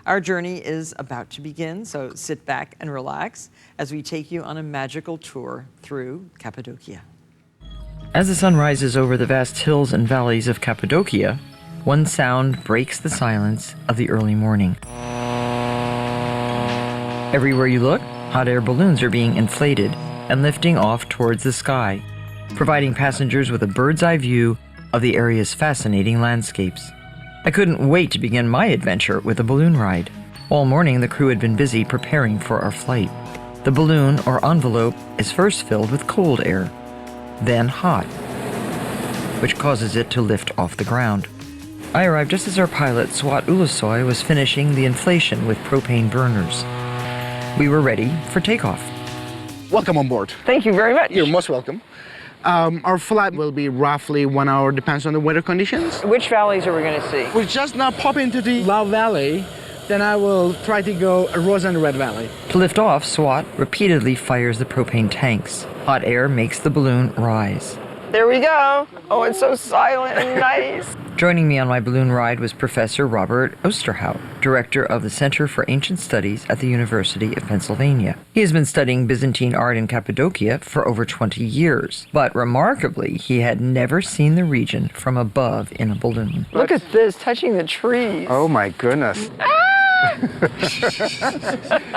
Our journey is about to begin, so sit back and relax as we take you on a magical tour through Cappadocia. As the sun rises over the vast hills and valleys of Cappadocia, one sound breaks the silence of the early morning. Everywhere you look, hot air balloons are being inflated and lifting off towards the sky, providing passengers with a bird's eye view of the area's fascinating landscapes. I couldn't wait to begin my adventure with a balloon ride. All morning, the crew had been busy preparing for our flight. The balloon, or envelope, is first filled with cold air, then hot, which causes it to lift off the ground. I arrived just as our pilot, Stewart, was finishing the inflation with propane burners. We were ready for takeoff. Welcome on board. Thank you very much. You're most welcome. Our flight will be roughly 1 hour, depends on the weather conditions. Which valleys are we going to see? We'll just now pop into the Love Valley, then I will try to go Rose and Red Valley. To lift off, Stewart repeatedly fires the propane tanks. Hot air makes the balloon rise. There we go. Oh, it's so silent and nice. Joining me on my balloon ride was Professor Robert Osterhout, director of the Center for Ancient Studies at the University of Pennsylvania. He has been studying Byzantine art in Cappadocia for over 20 years, but remarkably, he had never seen the region from above in a balloon. Look at this, touching the trees. Oh my goodness.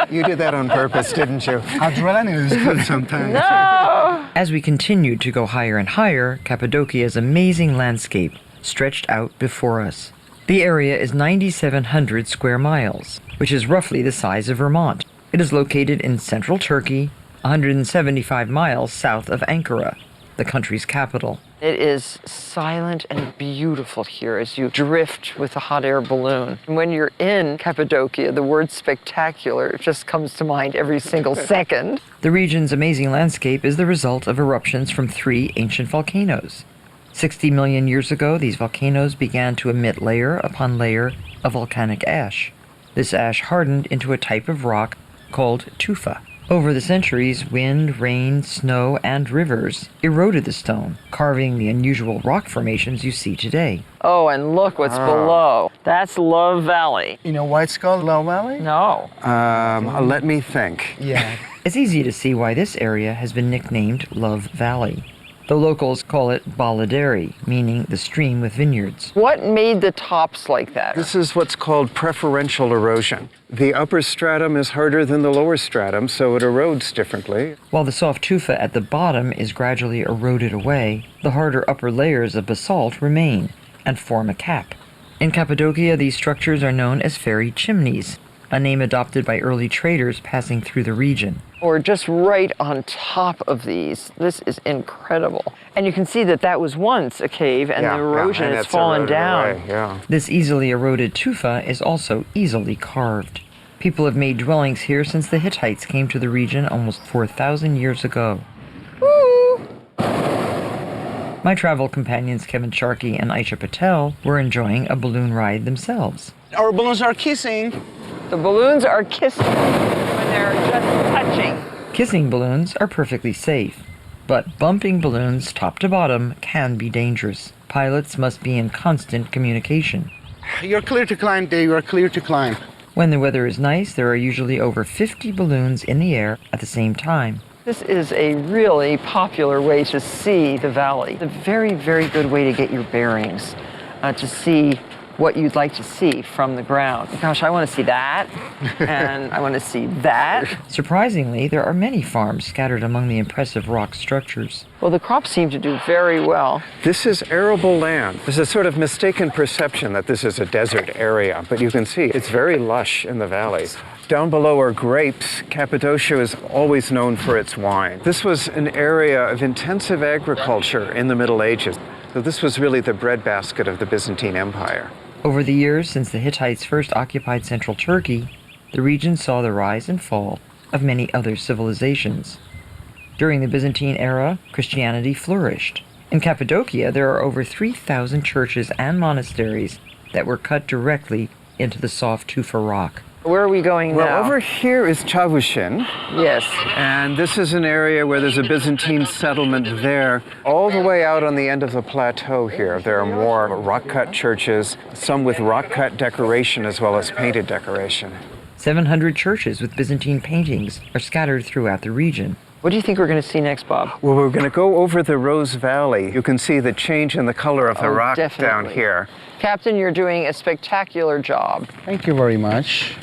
You did that on purpose, didn't you? Adrenaline is good sometimes. No! As we continued to go higher and higher, Cappadocia's amazing landscape stretched out before us. The area is 9,700 square miles, which is roughly the size of Vermont. It is located in central Turkey, 175 miles south of Ankara, the country's capital. It is silent and beautiful here as you drift with a hot air balloon. When you're in Cappadocia, the word spectacular just comes to mind every single second. The region's amazing landscape is the result of eruptions from 3 ancient volcanoes. 60 million years ago, these volcanoes began to emit layer upon layer of volcanic ash. This ash hardened into a type of rock called tufa. Over the centuries, wind, rain, snow, and rivers eroded the stone, carving the unusual rock formations you see today. Oh, and look what's below. That's Love Valley. You know why it's called Love Valley? No. Let me think. Yeah. It's easy to see why this area has been nicknamed Love Valley. The locals call it Baladeri, meaning the stream with vineyards. What made the tops like that? This is what's called preferential erosion. The upper stratum is harder than the lower stratum, so it erodes differently. While the soft tufa at the bottom is gradually eroded away, the harder upper layers of basalt remain and form a cap. In Cappadocia, these structures are known as fairy chimneys, a name adopted by early traders passing through the region. Or just right on top of these. This is incredible. And you can see that that was once a cave and the erosion and has it's fallen eroded down. away, yeah. This easily eroded tufa is also easily carved. People have made dwellings here since the Hittites came to the region almost 4,000 years ago. Woo! My travel companions Kevin Sharkey and Aisha Patel were enjoying a balloon ride themselves. Our balloons are kissing. The balloons are kissing when they're just touching. Kissing balloons are perfectly safe, but bumping balloons top to bottom can be dangerous. Pilots must be in constant communication. You're clear to climb, Dave. You are clear to climb. When the weather is nice, there are usually over 50 balloons in the air at the same time. This is a really popular way to see the valley. A very, very good way to get your bearings, to see what you'd like to see from the ground. Gosh, I want to see that, and I want to see that. Surprisingly, there are many farms scattered among the impressive rock structures. Well, the crops seem to do very well. This is arable land. There's a sort of mistaken perception that this is a desert area, but you can see it's very lush in the valley. Down below are grapes. Cappadocia is always known for its wine. This was an area of intensive agriculture in the Middle Ages. So this was really the breadbasket of the Byzantine Empire. Over the years since the Hittites first occupied central Turkey, the region saw the rise and fall of many other civilizations. During the Byzantine era, Christianity flourished. In Cappadocia, there are over 3,000 churches and monasteries that were cut directly into the soft tufa rock. Where are we going Well, now? over here is Chavushin, Yes. and this is an area where there's a Byzantine settlement there. All the way out on the end of the plateau here, there are more rock-cut churches, some with rock-cut decoration as well as painted decoration. 700 churches with Byzantine paintings are scattered throughout the region. What do you think we're going to see next, Bob? Well, we're going to go over the Rose Valley. You can see the change in the color of the rock down definitely. here. Captain, you're doing a spectacular job. Thank you very much.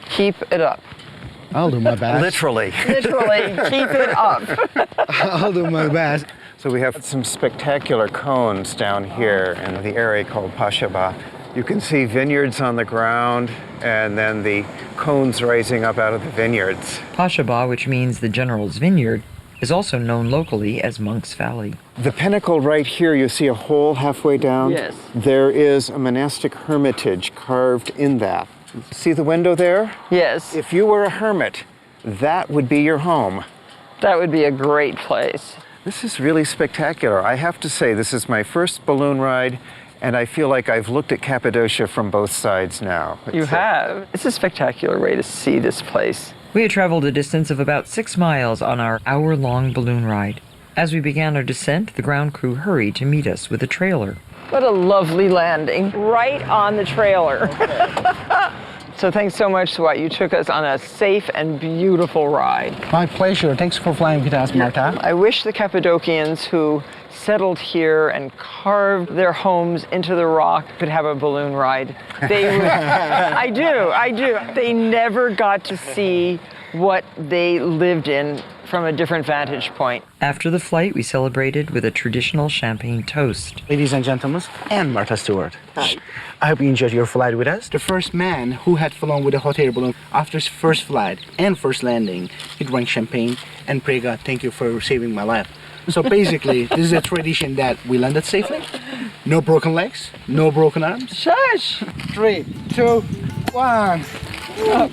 Keep it up. I'll do my best. Literally. Literally, keep it up. I'll do my best. So we have some spectacular cones down here in the area called Pashaba. You can see vineyards on the ground and then the cones rising up out of the vineyards. Pashaba, which means the General's Vineyard, is also known locally as Monk's Valley. The pinnacle right here, you see a hole halfway down? Yes. There is a monastic hermitage carved in that. See the window there? Yes, If you were a hermit, that would be your home. that would be a great place. This is really spectacular. I have to say, this is my first balloon ride, and I feel like I've looked at Cappadocia from both sides now. You have. It's a spectacular way to see this place. We had traveled a distance of about 6 miles on our hour-long balloon ride. As we began our descent, the ground crew hurried to meet us with a trailer. What a lovely landing, right on the trailer. So thanks so much, Stewart. You took us on a safe and beautiful ride. My pleasure. Thanks for flying with us, Marta. I wish the Cappadocians who settled here and carved their homes into the rock could have a balloon ride. They would, I do. They never got to see what they lived in from a different vantage point. After the flight, we celebrated with a traditional champagne toast. Ladies and gentlemen, and Martha Stewart. Hi. I hope you enjoyed your flight with us. The first man who had flown with a hot air balloon after his first flight and first landing, he drank champagne and pray God, thank you for saving my life. So basically, this is a tradition that we landed safely. No broken legs, no broken arms. Shush! 3, 2, 1.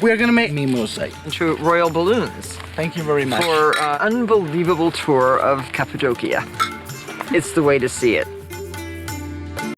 We're gonna make mimosa. To Royal Balloons Thank you very much. for an unbelievable tour of Cappadocia. It's the way to see it.